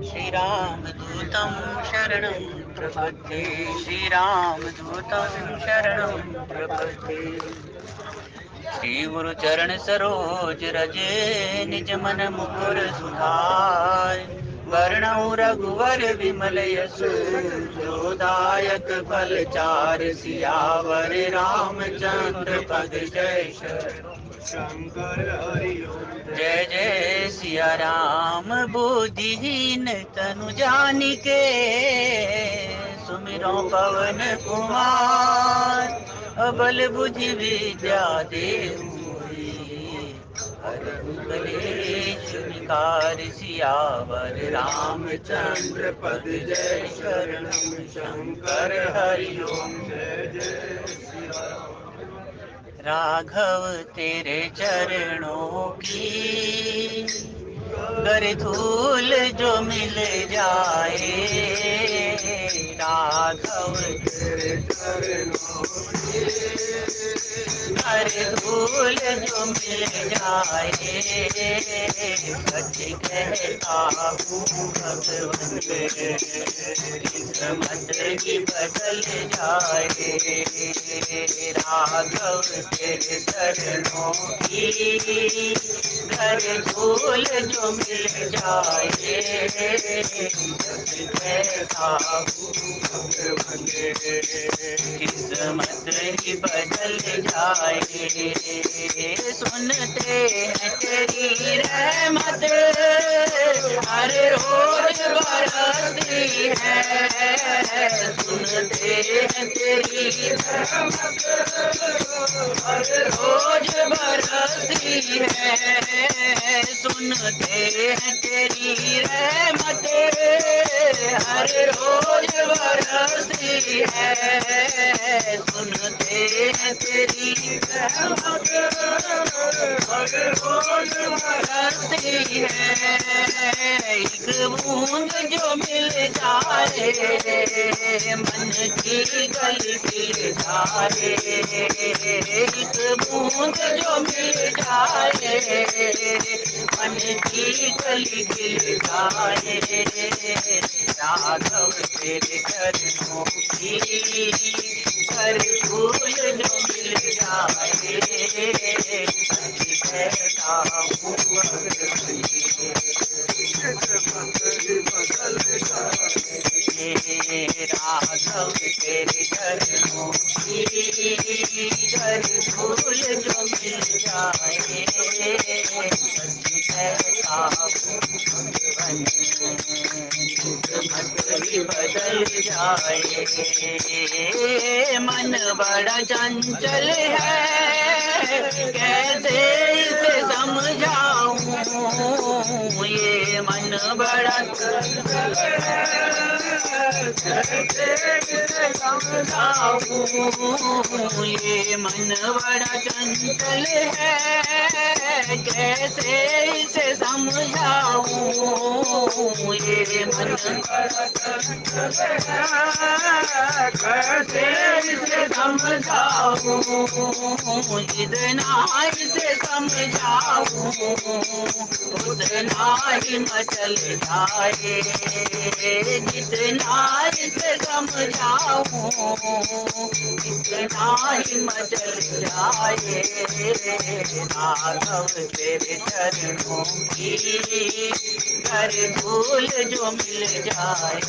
श्रीरामदूतं शरणं प्रपद्ये श्रीरामदूतं शरणं प्रपद्ये। श्री गुरु चरण सरोज रज निज मन मुकुर सुधार। वरणौ रघुवर विमल यश जोदायक फल चार। सियावर रामचंद्र पद जय शंकर हरि ओम। जय जय सिया राम बुद्धिहीन तनु जानिके सुमिरो पवन कुमार। अबल बुद्धि विद्या देहु हरहु कलेश विकार। सियावर रामचंद्र पद जय शरणम शंकर हरि ओम। जय जय सिया राघव तेरे चरणों की गर धूल जो मिल जाए। राघव तेरे चरणों की गर धूल जो मिल जाए। सच कहता हूँ भगवन किस्मत की बदल जाए। राघव तेरे चरणों की घर धूल जो मिल जाए। सच कहता हूँ भगवन किस्मत ही बदल जाए। सुनते हैं तेरी रहमत हर रोज बरसती है। सुनते हैं तेरी रहमत हर रोज बरसती है। सुनते हैं तेरी रहमत हर रोज बरसती है। सुनते हैं तेरी रहमत हर रोज बरसती है। एक बूंद जो मिल जाए मन की गली खिल जाए। एक बूंद जो मिल जाए मन की गली खिल जाए। राघव तेरे चरणों की हर फूल जो मिल जाए। सच कहता हूँ भगवन बदल जाए। राघव तेरे चरणों की हर फूल जो मिल जाए। सच कहता हूँ भगवन किस्मत ही बदल जाए। मन बड़ा चंचल है कैसे इसे समझाऊं। ये मन बड़ा चंचल है कैसे इसे समझाऊं। ये मन बड़ा चंचल है कैसे इसे समझाऊं। ये मन बड़ा चंचल है कैसे इसे समझाऊं। जितना इसे समझाऊं उतना ही मचल जाए। जितना इसे समझाऊं इतना ही मचल जाए। राघव तेरे चरणों की घर धूल जो मिल जाए।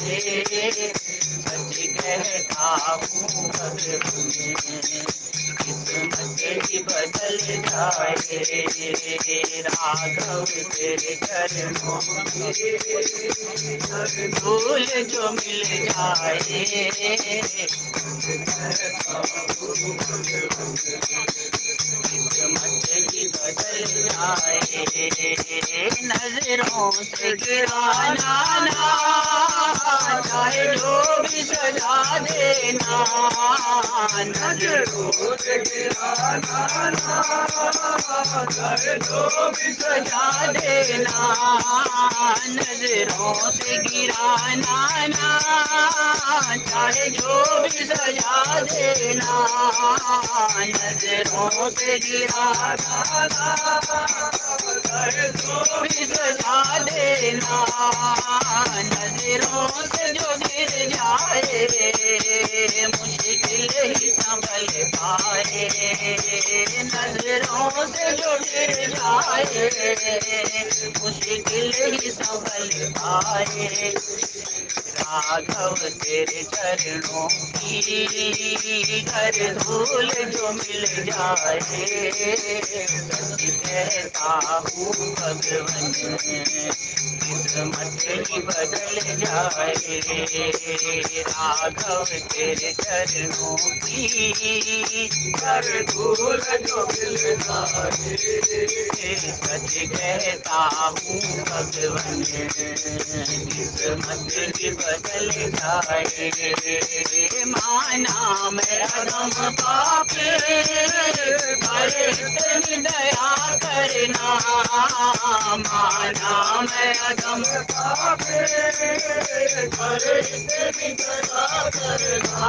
सच कहता हूँ भगवन किस्मत ही बदल जाए। राघव तेरे चरणों की घर धूल जो मिल जाए। सच कहता हूँ भगवन किस्मत ही बदल जाए। नजरों से गिराना ना चाहे जो भी सजा देना। नजरों से गिराना ना चाहे जो भी सजा देना। नजरों से गिराना ना चाहे जो भी सजा देना। नजरों से गिराना चाहे जो भी सजा देना, नजरों से जो गिर जाए मुश्किल ही संभल पाए, नजरों से जो गिर जाए मुश्किल ही संभल पाए। राघव तेरे चरणों की घर धूल जो मिल जाए, सच कहता हूँ भगवन किस्मत ही बदल जाए। राघव तेरे चरणों की घर धूल जो मिल जाए, सच कहता हूँ भगवन किस्मत ही बदल जाए। माना मैं अधम पापी पर इतनी दया करना, माना मैं अधम पापी पर इतनी दया करना,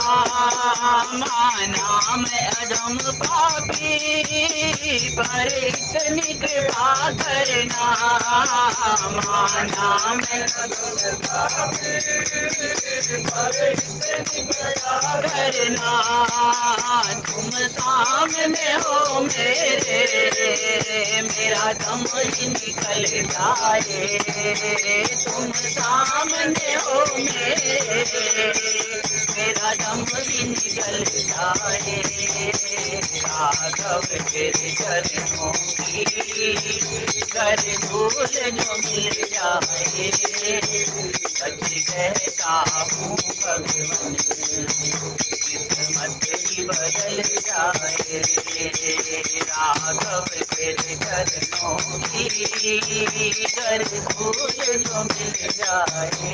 माना मैं अधम पापी पर इतनी कृपा करना, माना मैं अधम पापी पर इतनी दया करना। तुम सामने हो मेरे, मेरा दम ही निकल जाए, तुम सामने हो मेरे, मेरा दम ही निकल जाए। राघव तेरे चरणों की घर धूल जो मिल जाए, सच कहता हूँ भगवन किस्मत ही बदल जाए। राघव तेरे चरणों की घर धूल जो मिल जाए,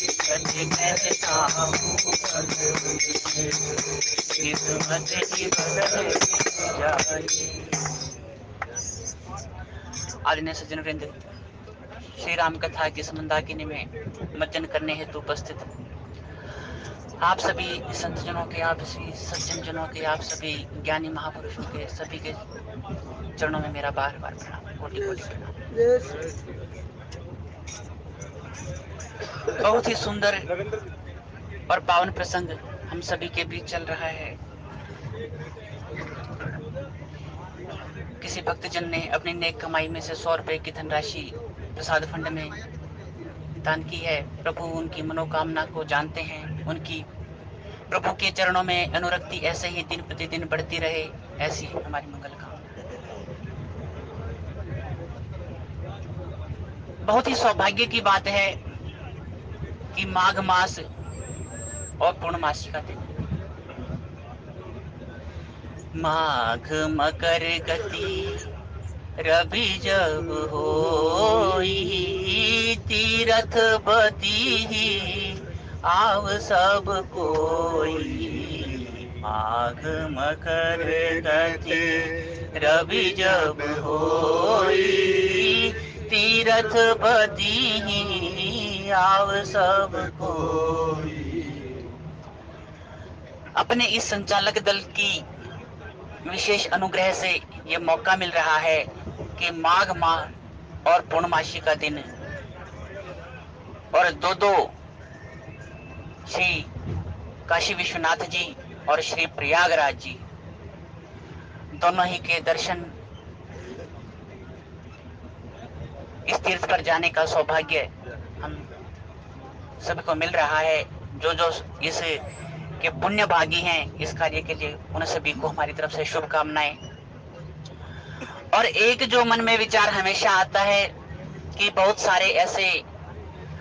सच कहता हूँ भगवन किस्मत ही बदल जाए। आदरणीय सज्जन वृंद, श्री राम कथा की मंदाकिनी में मंचन करने हेतु उपस्थित आप सभी संतजनों के, आप सभी सज्जन जनों के, आप सभी ज्ञानी महापुरुषों के, सभी के चरणों में मेरा बार बार प्रणाम, कोटि कोटि प्रणाम। बहुत ही सुंदर और पावन प्रसंग हम सभी के बीच चल रहा है। किसी भक्तजन ने अपनी नेक कमाई में से 100 रुपए की धनराशि प्रसाद फंड में दान की है। प्रभु उनकी मनोकामना को जानते हैं, उनकी प्रभु के चरणों में अनुरक्ति ऐसे ही दिन प्रतिदिन बढ़ती रहे, ऐसी हमारी मंगल कामना। बहुत ही सौभाग्य की बात है कि माघ मास और पूर्णमासी का दिन, माघ मकर गति रवि जब होई, तीरथ बती आव सब कोई। माघ मकर गति रवि जब होई, तीरथ बती आव सब कोई। अपने इस संचालक दल की विशेष अनुग्रह से ये मौका मिल रहा है कि माघ माह और पूर्णमासी का दिन और दो श्री काशी विश्वनाथ जी और श्री प्रयागराज जी दोनों ही के दर्शन इस तीर्थ पर जाने का सौभाग्य हम सभी को मिल रहा है। जो जो इस के पुण्य भागी हैं इस कार्य के लिए, उन सभी को हमारी तरफ से शुभकामनाएं। और एक जो मन में विचार हमेशा आता है कि बहुत सारे ऐसे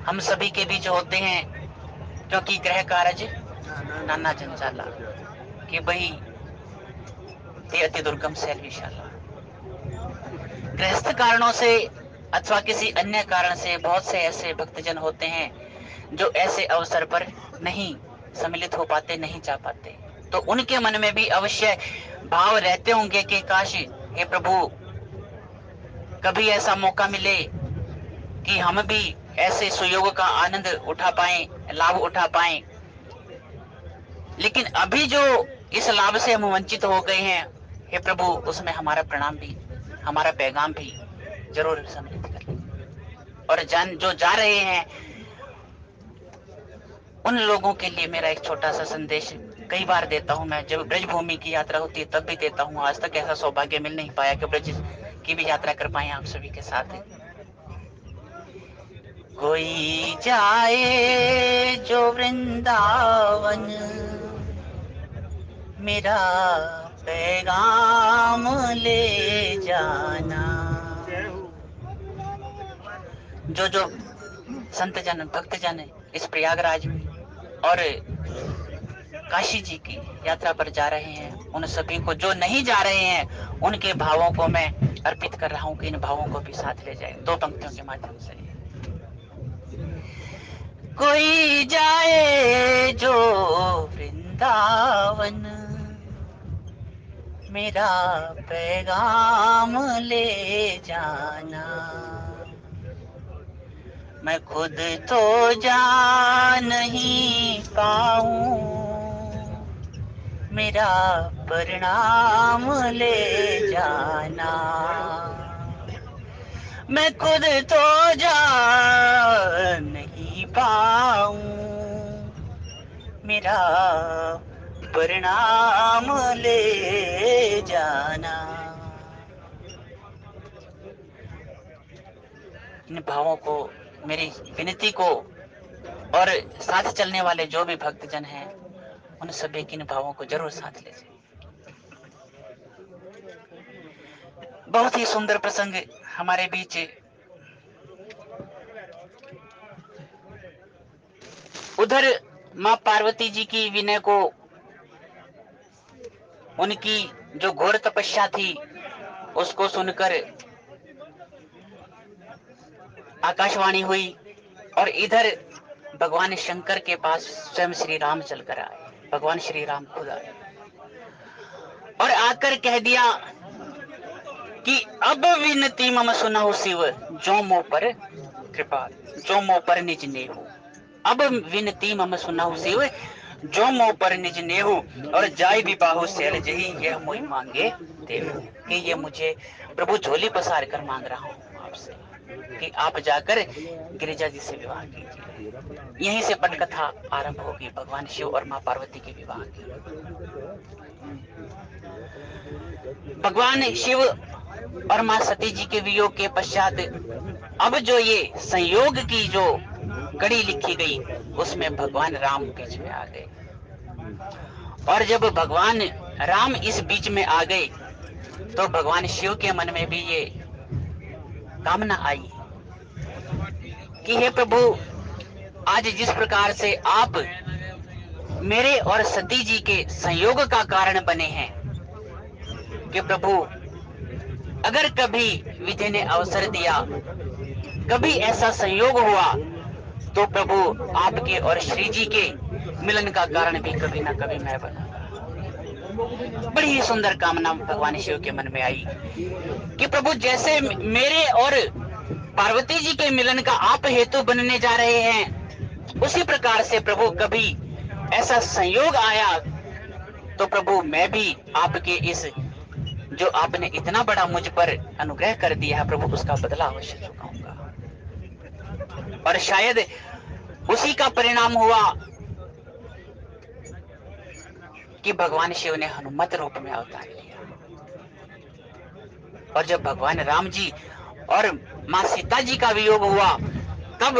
हम सभी के बीच होते हैं क्योंकि गृह कार्य नाना जंजाला कि भाई ते अति दुर्गम शैल विशाला, गृहस्थ कारणों से अथवा किसी अन्य कारण से बहुत से ऐसे भक्तजन होते हैं जो ऐसे अवसर पर नहीं सम्मिलित हो पाते, नहीं जा पाते। तो उनके मन में भी अवश्य भाव रहते होंगे कि काश हे प्रभु कभी ऐसा मौका मिले कि हम भी ऐसे सुयोग का आनंद उठा पाएं, लाभ उठा पाएं। लेकिन अभी जो इस लाभ से हम वंचित हो गए हैं, हे प्रभु उसमें हमारा प्रणाम भी, हमारा पैगाम भी जरूर सम्मिलित कर लें। और जो जा रहे हैं उन लोगों के लिए मेरा एक छोटा सा संदेश कई बार देता हूं मैं, जब ब्रजभूमि की यात्रा होती है तब भी देता हूं। आज तक ऐसा सौभाग्य मिल नहीं पाया कि ब्रज की भी यात्रा कर पाए आप सभी के साथ। कोई जाए जो वृंदावन, मेरा पैगाम ले जाना। जो जो संत जन भक्त जन इस प्रयागराज में और काशी जी की यात्रा पर जा रहे हैं, उन सभी को, जो नहीं जा रहे हैं उनके भावों को मैं अर्पित कर रहा हूं कि इन भावों को भी साथ ले जाए। दो पंक्तियों के माध्यम से। कोई जाए जो वृंदावन, मेरा पैगाम ले जाना। मैं खुद तो जा नहीं पाऊं, मेरा परिणाम ले जाना। मैं खुद तो जा नहीं पाऊं, मेरा परिणाम ले जाना। इन भावों को, मेरी विनती को, और साथ चलने वाले जो भी भक्तजन हैं उन सभी की इन भावों को जरूर साथ ले जाए। बहुत ही सुंदर प्रसंग हमारे बीच उधर माँ पार्वती जी की विनय को, उनकी जो घोर तपस्या थी उसको सुनकर आकाशवाणी हुई, और इधर भगवान शंकर के पास स्वयं श्री राम चलकर आए। भगवान श्री राम खुद आए और आकर कह दिया कि अब विनती मम सुनहु शिव, जो मोह पर कृपा, जो मोह पर निज नेहु। अब विनती मम सुनहु शिव, जो मोह पर निज नेहु, और जाय विबाहु शैल जही, यह मोहि मांगे देहु। कि ये मुझे प्रभु झोली पसार कर मांग रहा हूं आपसे कि आप जाकर गिरिजा जी से विवाह कीजिए। यहीं से पटकथा आरंभ होगी भगवान शिव और मां पार्वती के विवाह की। भगवान शिव और मां सती जी के वियोग के पश्चात अब जो ये संयोग की जो कड़ी लिखी गई उसमें भगवान राम बीच में आ गए। और जब भगवान राम इस बीच में आ गए तो भगवान शिव के मन में भी ये कामना आई कि हे प्रभु, आज जिस प्रकार से आप मेरे और सती जी के संयोग का कारण बने हैं, कि प्रभु अगर कभी विधि ने अवसर दिया, कभी ऐसा संयोग हुआ, तो प्रभु आपके और श्री जी के मिलन का कारण भी कभी ना कभी मैं बनूंगा। बड़ी ही सुंदर कामना भगवान शिव के मन में आई कि प्रभु जैसे मेरे और पार्वती जी के मिलन का आप हेतु बनने जा रहे हैं, उसी प्रकार से प्रभु कभी ऐसा संयोग आया तो प्रभु मैं भी आपके इस जो आपने इतना बड़ा मुझ पर अनुग्रह कर दिया है प्रभु, उसका बदला अवश्य चुकाऊंगा। और शायद उसी का परिणाम हुआ कि भगवान शिव ने हनुमत रूप में अवतार लिया। और जब भगवान राम जी और मां सीता जी का वियोग हुआ, तब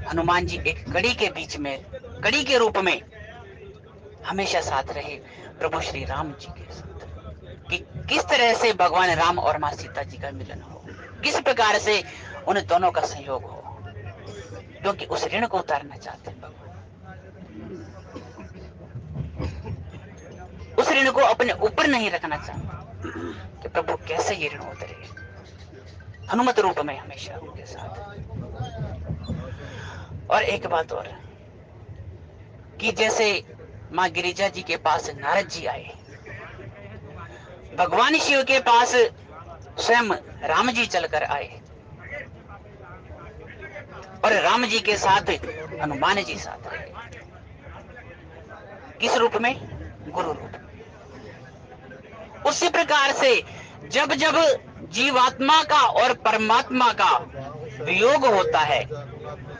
हनुमान जी एक कड़ी के बीच में, कड़ी के रूप में हमेशा साथ रहे प्रभु श्री राम जी के साथ, कि किस तरह से भगवान राम और मां सीता जी का मिलन हो, किस प्रकार से उन दोनों का संयोग हो, क्योंकि उस ऋण को उतारना चाहते हैं भगवान। उस ऋण को अपने ऊपर नहीं रखना चाहते कि प्रभु कैसे ये ऋण उतरे। हनुमत रूप में हमेशा उनके साथ। और एक बात और कि जैसे मां गिरिजा जी के पास नारद जी आए, भगवान शिव के पास स्वयं राम जी चलकर आए, और राम जी के साथ हनुमान जी साथ रहे। किस रूप में? गुरु रूप में। उसी प्रकार से जब जब जीवात्मा का और परमात्मा का वियोग होता है,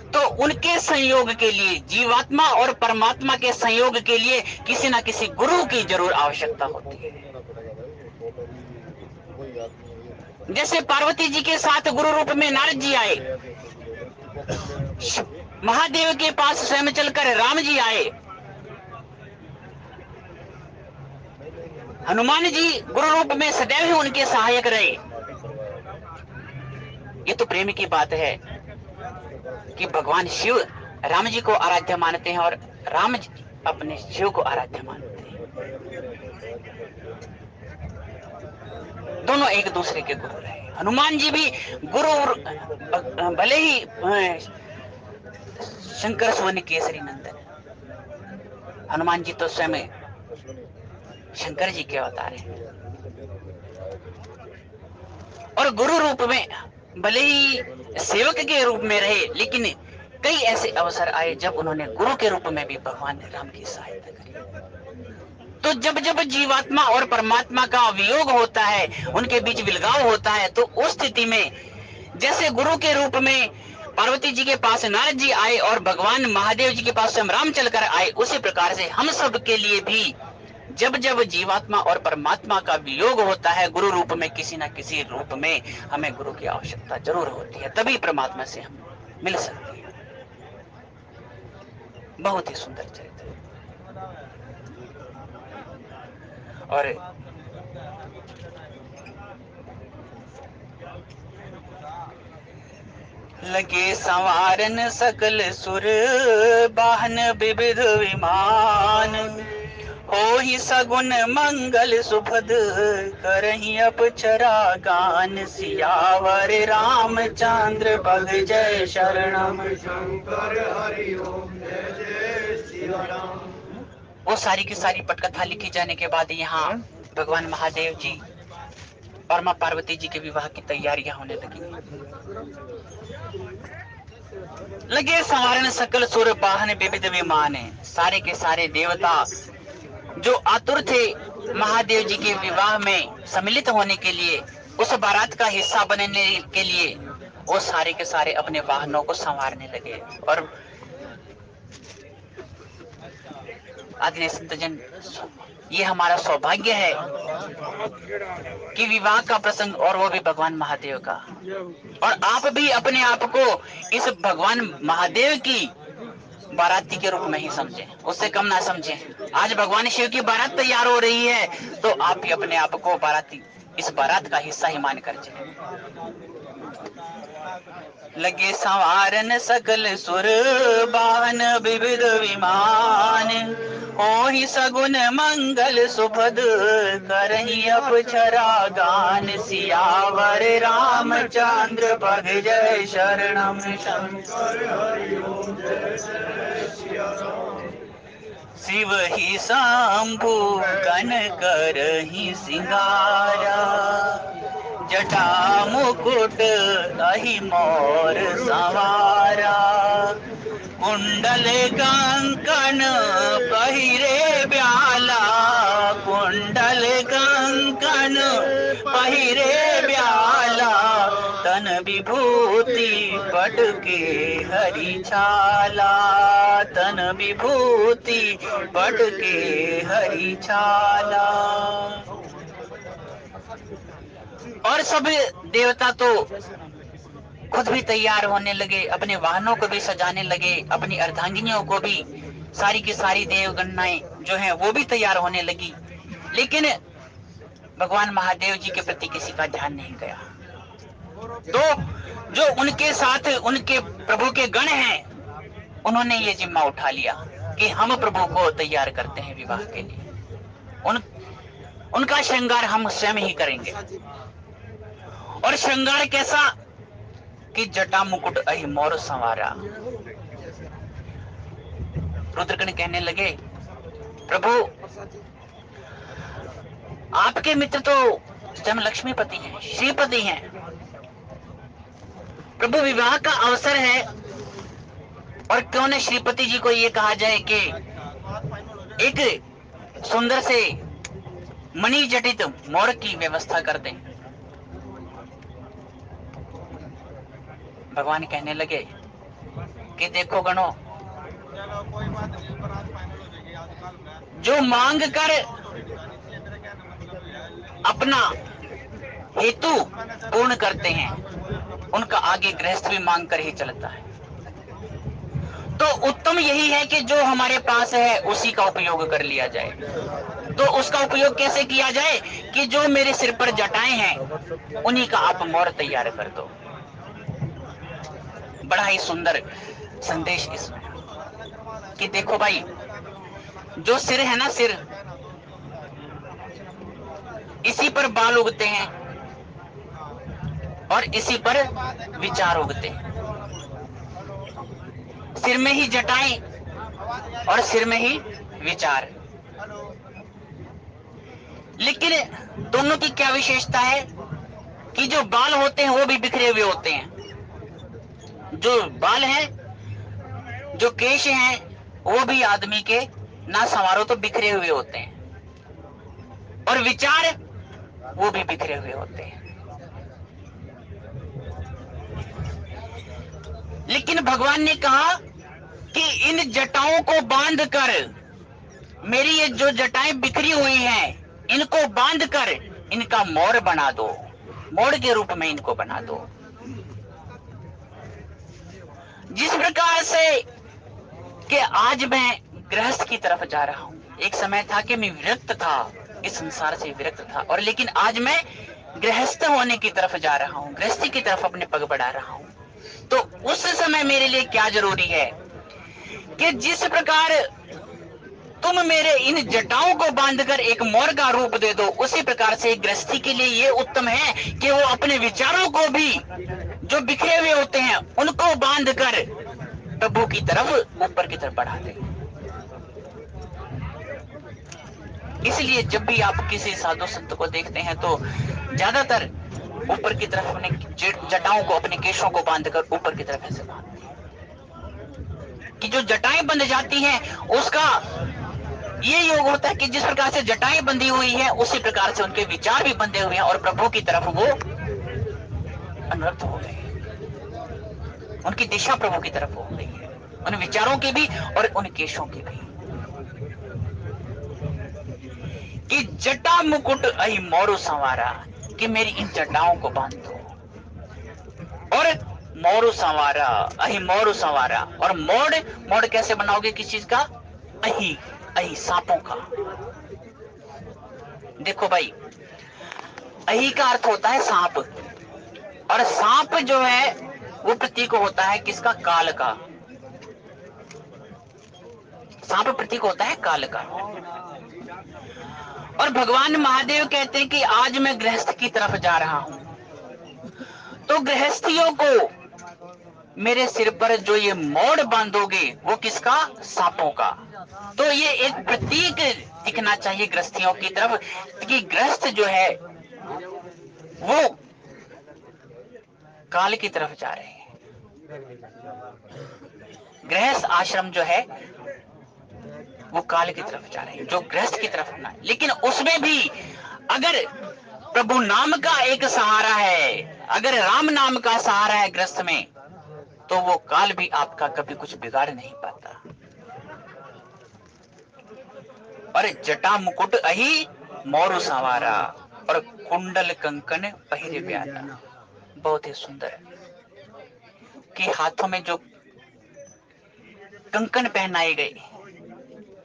तो उनके संयोग के लिए, जीवात्मा और परमात्मा के संयोग के लिए किसी ना किसी गुरु की जरूर आवश्यकता होती है। जैसे पार्वती जी के साथ गुरु रूप में नारद जी आए, महादेव के पास स्वयं चलकर राम जी आए, हनुमान जी गुरु रूप में सदैव ही उनके सहायक रहे। ये तो प्रेम की बात है कि भगवान शिव राम जी को आराध्य मानते हैं और राम जी अपने शिव को आराध्य मानते हैं। दोनों एक दूसरे के गुरु रहे। हनुमान जी भी गुरु भले ही शंकर सुवन केसरी नंदन, हनुमान जी तो स्वयं शंकर जी के अवतार हैं। और गुरु रूप में भले ही सेवक के रूप में रहे, लेकिन कई ऐसे अवसर आए जब उन्होंने गुरु के रूप में भी भगवान राम की सहायता करी। तो जब जब जीवात्मा और परमात्मा का वियोग होता है, उनके बीच विलगाव होता है, तो उस स्थिति में जैसे गुरु के रूप में पार्वती जी के पास नारद जी आए और भगवान महादेव जी के पास स्वयं राम चलकर आए, उसी प्रकार से हम सब के लिए भी जब जब जीवात्मा और परमात्मा का वियोग होता है, गुरु रूप में किसी न किसी रूप में हमें गुरु की आवश्यकता जरूर होती है, तभी परमात्मा से हम मिल सकते हैं। बहुत ही सुंदर चरित्र। और लगे संवारन सकल सुर बाहन विविध विमान, हो ही सगुन मंगल सुभद करही अपचरा गान, सियावर रामचंद्र पग जय शरणम शंकर हरि ओम जय जय सिया राम। वो सारी की सारी पटकथा लिखी जाने के बाद यहाँ भगवान महादेव जी और मां पार्वती जी के विवाह की तैयारियां होने लगी। लगे संवारन सकल सुर बाहन विविध विमान, सारे के सारे देवता जो आतुर थे महादेव जी के विवाह में सम्मिलित होने के लिए, उस बारात का हिस्सा बनने के लिए, वो सारे के सारे अपने वाहनों को संवारने लगे। और आदरणीय संतजन, ये हमारा सौभाग्य है कि विवाह का प्रसंग, और वो भी भगवान महादेव का। और आप भी अपने आप को इस भगवान महादेव की बाराती के रूप में ही समझें, उससे कम ना समझें। आज भगवान शिव की बारात तैयार हो रही है, तो आप भी अपने आप को बाराती, इस बारात का हिस्सा ही मान कर चलें। लगे संवारन सकल सुर बाहन विविध विमान, हो ही सगुन मंगल सुभद करही अपचरा गान, सियावर रामचंद्र पग जय शरणम शंकर हरि ओम जय जय सिया राम। शिव ही शंभु कन करही सिंगारा, जटा मुकुट अहि मोर सवारा, कुंडल कंकण पहिरे ब्याला, कुंडल कंकण पहिरे ब्याला, तन विभूति पट के हरि छाला, तन विभूति पट के हरि छाला। और सब देवता तो खुद भी तैयार होने लगे, अपने वाहनों को भी सजाने लगे, अपनी अर्धांगिनियों को भी, सारी की सारी देवगणनाएं जो हैं वो भी तैयार होने लगी। लेकिन भगवान महादेव जी के प्रति किसी का ध्यान नहीं गया। तो जो उनके साथ उनके प्रभु के गण हैं, उन्होंने ये जिम्मा उठा लिया कि हम प्रभु को तैयार करते हैं विवाह के लिए, उनका श्रृंगार हम स्वयं ही करेंगे। और श्रृंगार कैसा कि जटा मुकुट अहि मोर संवारा। रुद्रगण कहने लगे, प्रभु आपके मित्र तो स्वयं लक्ष्मीपति हैं, श्रीपति हैं। प्रभु विवाह का अवसर है, और क्यों न श्रीपति जी को ये कहा जाए कि एक सुंदर से मणि जटित मोर की व्यवस्था कर दें। भगवान कहने लगे कि देखो गणों, जो मांग कर अपना हेतु पूर्ण करते हैं, उनका आगे गृहस्थ भी मांग कर ही चलता है। तो उत्तम यही है कि जो हमारे पास है उसी का उपयोग कर लिया जाए। तो उसका उपयोग कैसे किया जाए कि जो मेरे सिर पर जटाएं हैं उन्हीं का आप मोर तैयार कर दो। बड़ा ही सुंदर संदेश इसमें कि देखो भाई, जो सिर है ना, सिर, इसी पर बाल उगते हैं और इसी पर विचार उगते हैं। सिर में ही जटाएं और सिर में ही विचार। लेकिन दोनों की क्या विशेषता है कि जो बाल होते हैं वो भी बिखरे हुए होते हैं। जो बाल हैं, जो केश हैं, वो भी आदमी के ना संवारो तो बिखरे हुए होते हैं, और विचार वो भी बिखरे हुए होते हैं। लेकिन भगवान ने कहा कि इन जटाओं को बांध कर, मेरी ये जो जटाएं बिखरी हुई हैं, इनको बांध कर इनका मोर बना दो, मोर के रूप में इनको बना दो। जिस प्रकार से कि आज मैं गृहस्थ की तरफ जा रहा हूं, एक समय था कि मैं विरक्त था, इस संसार से विरक्त था, और लेकिन आज मैं गृहस्थ होने की तरफ जा रहा हूं, गृहस्थी की तरफ अपने पग बढ़ा रहा हूं। तो उस समय मेरे लिए क्या जरूरी है कि जिस प्रकार तुम मेरे इन जटाओं को बांधकर एक मोर का रूप दे दो, उसी प्रकार से गृहस्थी के लिए ये उत्तम है कि वो अपने विचारों को भी जो बिखरे हुए होते हैं उनको बांधकर प्रभु की तरफ, ऊपर की तरफ बढ़ा दे। इसलिए जब भी आप किसी साधु संत को देखते हैं तो ज्यादातर ऊपर की तरफ अपने जटाओं को, अपने केशों को बांधकर ऊपर की तरफ ऐसे बांधते हैं कि जो जटाएं बंध जाती हैं उसका ये योग होता है कि जिस प्रकार से जटाएं बंधी हुई है उसी प्रकार से उनके विचार भी बंधे हुए हैं और प्रभु की तरफ वो अनुरक्त हो गए, उनकी दिशा प्रभु की तरफ हो गई है, उन विचारों की भी और उन केशों की भी। कि जटा मुकुट अहि मोरु संवारा, कि मेरी इन जटाओं को बांध दो। और मोरु संवारा, अहि मोरु संवारा, और मोड़, मोड़ कैसे बनाओगे किस चीज का? अहि, अहि सांपों का। देखो भाई, अहि का अर्थ होता है सांप, और सांप जो है वो प्रतीक होता है किसका? काल का। सांप प्रतीक होता है काल का। और भगवान महादेव कहते हैं कि आज मैं गृहस्थ की तरफ जा रहा हूं, तो गृहस्थियों को मेरे सिर पर जो ये मोड़ बांधोगे वो किसका? सांपों का। तो ये एक प्रतीक दिखना चाहिए गृहस्थियों की तरफ कि गृहस्थ जो है वो काल की तरफ जा रहे हैं। गृहस्थ आश्रम जो है वो काल की तरफ जा रहे हैं, जो गृहस्थ की तरफ होना है। लेकिन उसमें भी अगर प्रभु नाम का एक सहारा है, अगर राम नाम का सहारा है गृहस्थ में, तो वो काल भी आपका कभी कुछ बिगाड़ नहीं पाता। और जटा मुकुट अहि मोरु संवारा, और कुंडल कंकन पहिरे प्यारा। बहुत ही सुंदर कि हाथों में जो कंकन पहनाए गए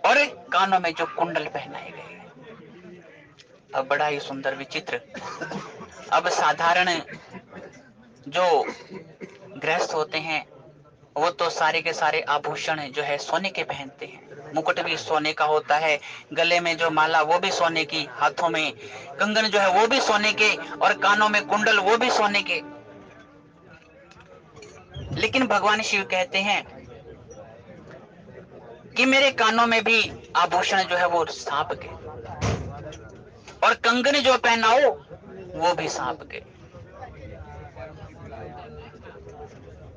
और कानों में जो कुंडल पहनाए गए, अब बड़ा ही सुंदर विचित्र। अब साधारण जो गृहस्थ होते हैं वो तो सारे के सारे आभूषण जो है सोने के पहनते हैं, मुकुट भी सोने का होता है, गले में जो माला वो भी सोने की, हाथों में कंगन जो है वो भी सोने के, और कानों में कुंडल वो भी सोने के। लेकिन भगवान शिव कहते हैं कि मेरे कानों में भी आभूषण जो है वो सांप के, और कंगन जो पहनाओ वो भी सांप के,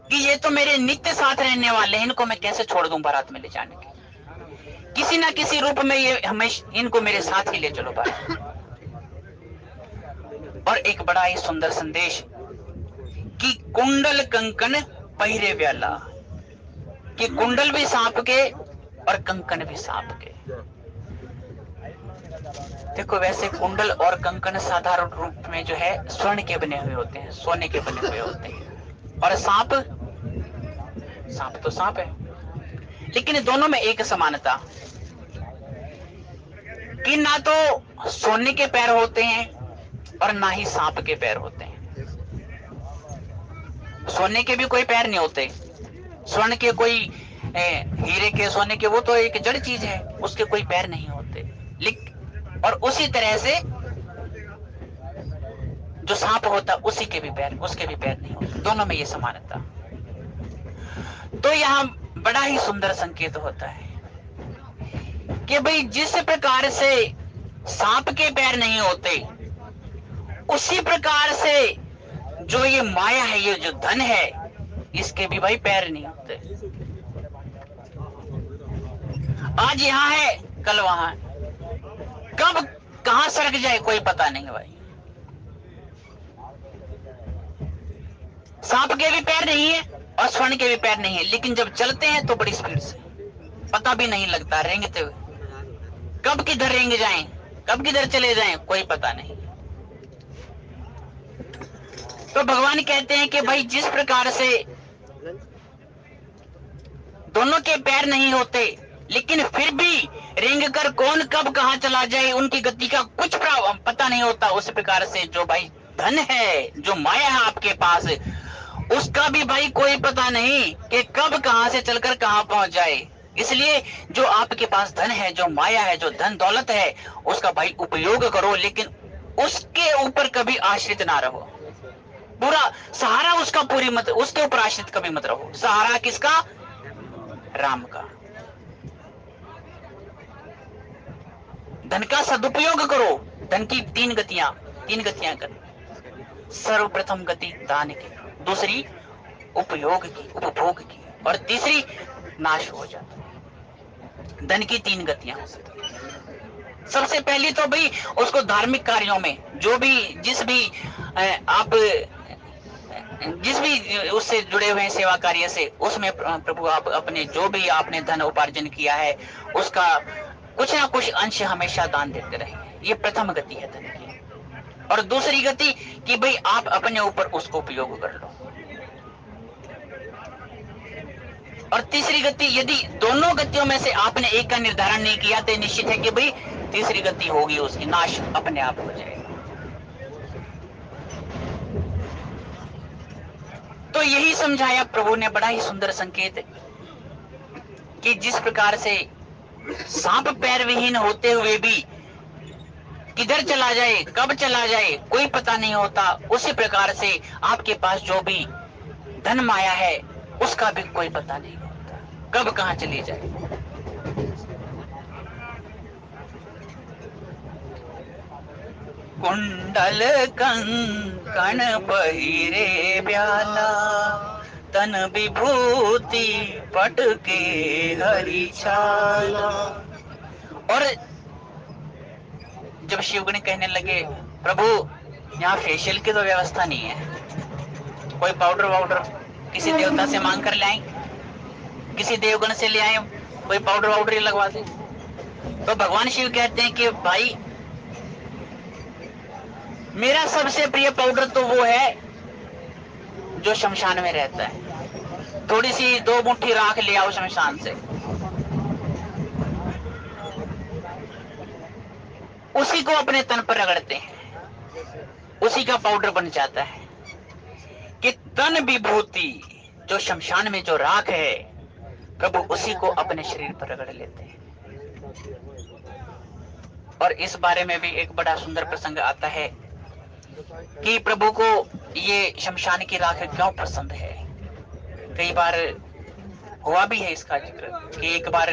कि ये तो मेरे नित्य साथ रहने वाले हैं, इनको मैं कैसे छोड़ दूं बारात में ले जाने के? किसी ना किसी रूप में ये हमेशा इनको मेरे साथ ही ले चलो बारात। और एक बड़ा ही सुंदर संदेश कि कुंडल कंकन पहिरे व्याला, कि कुंडल भी सांप के और कंकन भी सांप के। देखो वैसे कुंडल और कंकन साधारण रूप में जो है स्वर्ण के बने हुए होते हैं, सोने के बने हुए होते हैं, और सांप, सांप तो सांप है। लेकिन दोनों में एक समानता कि ना तो सोने के पैर होते हैं और ना ही सांप के पैर होते हैं। सोने के भी कोई पैर नहीं होते, स्वर्ण के कोई हीरे के सोने के, वो तो एक जड़ चीज है, उसके कोई पैर नहीं होते। और उसी तरह से जो सांप होता उसी के भी पैर, उसके भी पैर नहीं होते, दोनों में ये समानता। तो यहाँ बड़ा ही सुंदर संकेत होता है कि भाई जिस प्रकार से सांप के पैर नहीं होते, उसी प्रकार से जो ये माया है, ये जो धन है, इसके भी भाई पैर नहीं होते। आज यहाँ है कल वहां, कब कहां सरक जाए कोई पता नहीं भाई। सांप के भी पैर नहीं है और स्वर्ण के भी पैर नहीं है, लेकिन जब चलते हैं तो बड़ी स्पीड से, पता भी नहीं लगता रेंगते हुए, कब किधर रेंग जाएं, कब किधर चले जाएं कोई पता नहीं। तो भगवान कहते हैं कि भाई जिस प्रकार से दोनों के पैर नहीं होते, लेकिन फिर भी रेंग कर कौन कब कहां चला जाए उनकी गति का कुछ पता नहीं होता, उस प्रकार से जो भाई धन है, जो माया है आपके पास, उसका भी भाई कोई पता नहीं कि कब कहां से चलकर कहां पहुंच जाए। इसलिए जो आपके पास धन है, जो माया है, जो धन दौलत है, उसका भाई उपयोग करो, लेकिन उसके ऊपर कभी आश्रित ना रहो। पूरा सहारा उसका पूरी मत, उसके ऊपर आश्रित कभी मत रहो। सहारा किसका? राम का। धन का सदुपयोग करो। धन की तीन गतियां कर। सर्वप्रथम गति दान की, दूसरी उपयोग की, उपभोग की, और तीसरी नाश हो जाता है। धन की तीन गतियां हो सकती है। सबसे पहली तो भाई उसको धार्मिक कार्यों में, जो भी जिस भी आप जिस भी उससे जुड़े हुए सेवा कार्य से, उसमें प्रभु आप अपने जो भी आपने धन उपार्जन किया है उसका कुछ ना कुछ अंश हमेशा दान देते रहे। ये प्रथम गति है धन की। और दूसरी गति कि भाई आप अपने ऊपर उसको उपयोग कर लो। और तीसरी गति, यदि दोनों गतियों में से आपने एक का निर्धारण नहीं किया तो निश्चित है कि भाई तीसरी गति होगी, उसकी नाश अपने आप हो जाएगा। तो यही समझाया प्रभु ने, बड़ा ही सुंदर संकेत कि जिस प्रकार से सांप पैर विहीन होते हुए भी किधर चला जाए, कब चला जाए कोई पता नहीं होता, उसी प्रकार से आपके पास जो भी धन माया है उसका भी कोई पता नहीं होता, कब कहां चली जाए। कुंडल कंकण पहिरे ब्याला, तन विभूति पटके हरि छाला। और जब शिवगण कहने लगे प्रभु यहाँ फेशियल की तो व्यवस्था नहीं है, कोई पाउडर वाउडर किसी देवता से मांग कर ले आए, किसी देवगण से ले आए, कोई पाउडर वाउडर लगवा दे। तो भगवान शिव कहते हैं कि भाई मेरा सबसे प्रिय पाउडर तो वो है जो शमशान में रहता है। थोड़ी सी 2 मुट्ठी राख ले आओ शमशान से, उसी को अपने तन पर रगड़ते हैं, उसी का पाउडर बन जाता है। कि तन विभूति, जो शमशान में जो राख है, प्रभु उसी को अपने शरीर पर रगड़ लेते हैं। और इस बारे में भी एक बड़ा सुंदर प्रसंग आता है कि प्रभु को ये शमशान की राख क्यों पसंद है। कई बार हुआ भी है इसका जिक्र कि एक बार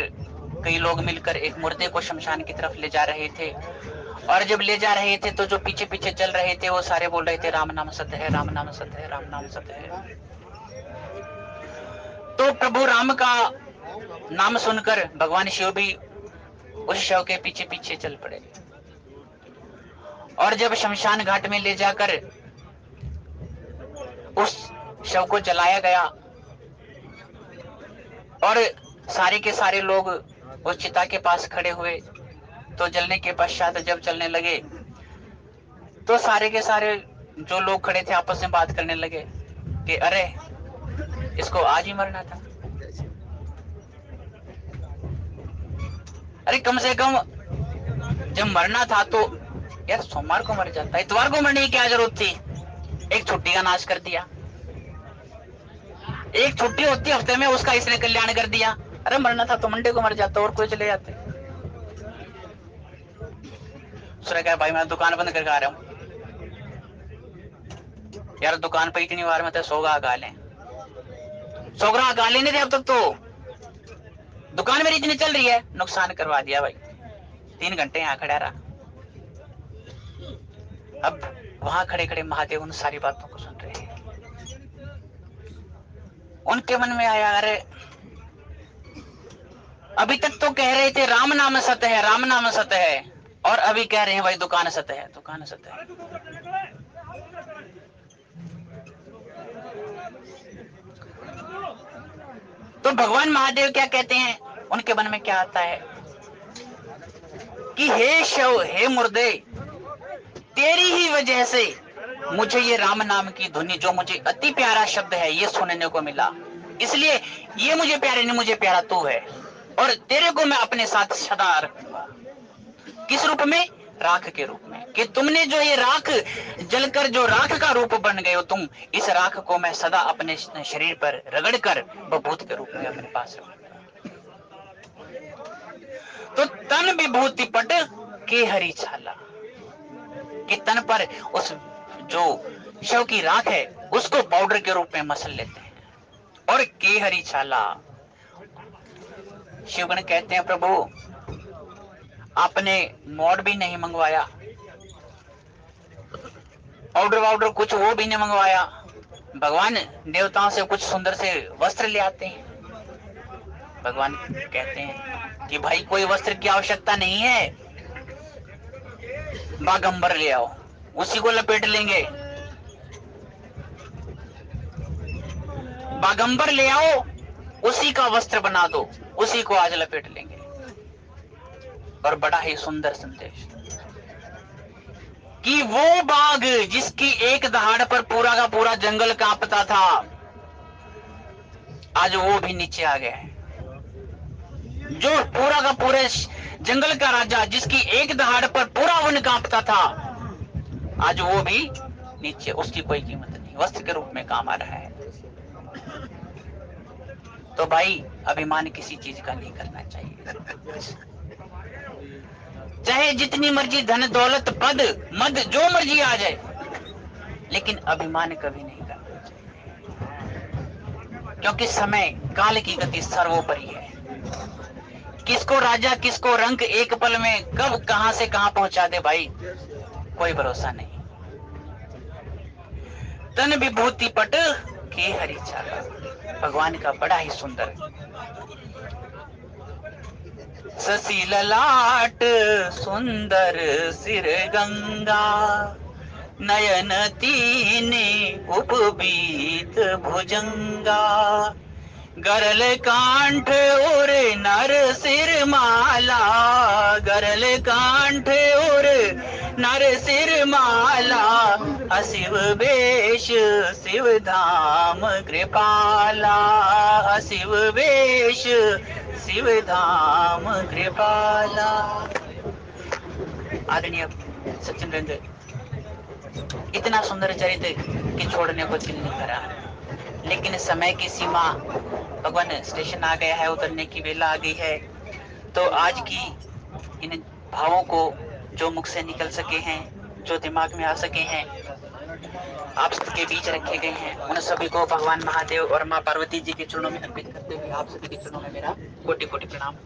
कई लोग मिलकर एक मुर्दे को शमशान की तरफ ले जा रहे थे, और जब ले जा रहे थे तो जो पीछे पीछे चल रहे थे वो सारे बोल रहे थे राम नाम सत्य है, राम नाम सत्य है, राम नाम सत्य है। तो प्रभु राम का नाम सुनकर भगवान शिव भी उस शव के पीछे पीछे चल पड़े, और जब शमशान घाट में ले जाकर उस शव को जलाया गया और सारे के सारे लोग उस चिता के पास खड़े हुए। तो जलने के पश्चात जब चलने लगे तो सारे के सारे जो लोग खड़े थे आपस में बात करने लगे कि अरे इसको आज ही मरना था। अरे कम से कम जब मरना था तो यार सोमवार को मर जाता, इतवार को मरने की क्या जरूरत थी। एक छुट्टी का नाश कर दिया, एक छुट्टी होती हफ्ते में उसका इसने कल्याण कर दिया। अरे मरना था तो मंडे को मर जाता और कोई चले जाते। उसने कहा भाई मैं दुकान बंद करके आ रहा हूँ। यार दुकान पे इतनी बार में तो 100 ग्राहक आ लें, 100 ग्राहक आ लेने थे अब तक तो दुकान मेरी इतनी चल रही है। नुकसान करवा दिया भाई, 3 घंटे यहाँ खड़ा रहा। अब वहां खड़े खड़े महादेव उन सारी बातों को सुन रहे हैं। उनके मन में आया अरे अभी तक तो कह रहे थे राम नाम सत्य है, राम नाम सत्य है, और अभी कह रहे हैं भाई दुकान सत्य है, दुकान सत्य है। तो भगवान महादेव क्या कहते हैं, उनके मन में क्या आता है कि हे शव, हे मुर्दे, तेरी ही वजह से मुझे ये राम नाम की धुनी, जो मुझे अति प्यारा शब्द है, ये सुनने को मिला। इसलिए ये मुझे प्यारे नहीं, मुझे प्यारा तू है, और तेरे को मैं अपने साथ सदा रखूंगा। किस रूप में? राख के रूप में, कि तुमने जो ये राख जलकर जो राख का रूप बन गए हो तुम, इस राख को मैं सदा अपने शरीर पर रगड़कर बभूत के रूप में अपने पास रखूंगा। तो तन विभूति पट के हरी छाला, कि तन पर उस जो शव की राख है उसको पाउडर के रूप में मसल लेते हैं। और के हरी छाला, शिवगण कहते हैं प्रभु आपने मोड भी नहीं मंगवाया, पाउडर वाउडर कुछ वो भी नहीं मंगवाया। भगवान देवताओं से कुछ सुंदर से वस्त्र ले आते हैं। भगवान कहते हैं कि भाई कोई वस्त्र की आवश्यकता नहीं है, बागंबर ले आओ, उसी को लपेट लेंगे। बागंबर ले आओ, उसी का वस्त्र बना दो, उसी को आज लपेट लेंगे। और बड़ा ही सुंदर संदेश कि वो बाघ जिसकी एक दहाड़ पर पूरा का पूरा जंगल कांपता था, आज वो भी नीचे आ गया है। जो पूरा का पूरे जंगल का राजा, जिसकी एक दहाड़ पर पूरा वन कांपता था, आज वो भी नीचे, उसकी कोई कीमत नहीं, वस्त्र के रूप में काम आ रहा है। तो भाई अभिमान किसी चीज का नहीं करना चाहिए। चाहे जितनी मर्जी धन दौलत पद मद जो मर्जी आ जाए, लेकिन अभिमान कभी नहीं करना चाहिए। क्योंकि समय काल की गति सर्वोपरि है। किसको राजा किसको रंक एक पल में कब कहां से कहां पहुंचा दे भाई, कोई भरोसा नहीं। तन विभूति पट के हरि छाला, भगवान का बड़ा ही सुंदर। शशि ललाट सुंदर सिर गंगा, नयन तीन उपबीत भुजंगा, गरल कांठ और नर सिर माला, गरल कांठ और नर सिर माला, अशिव वेश शिव धाम कृपाला, अशिव वेश शिव धाम कृपाला। आदरणीय सचिन, इतना सुंदर चरित्र कि छोड़ने को दिल नहीं करा, लेकिन समय की सीमा, भगवान स्टेशन आ गया है, उतरने की वेला आ गई है। तो आज की इन भावों को जो मुख से निकल सके हैं, जो दिमाग में आ सके हैं, आप सबके बीच रखे गए हैं, उन सभी को भगवान महादेव और माँ पार्वती जी के चरणों में अर्पित करते हुए आप सभी के चरणों में मेरा कोटि कोटि प्रणाम।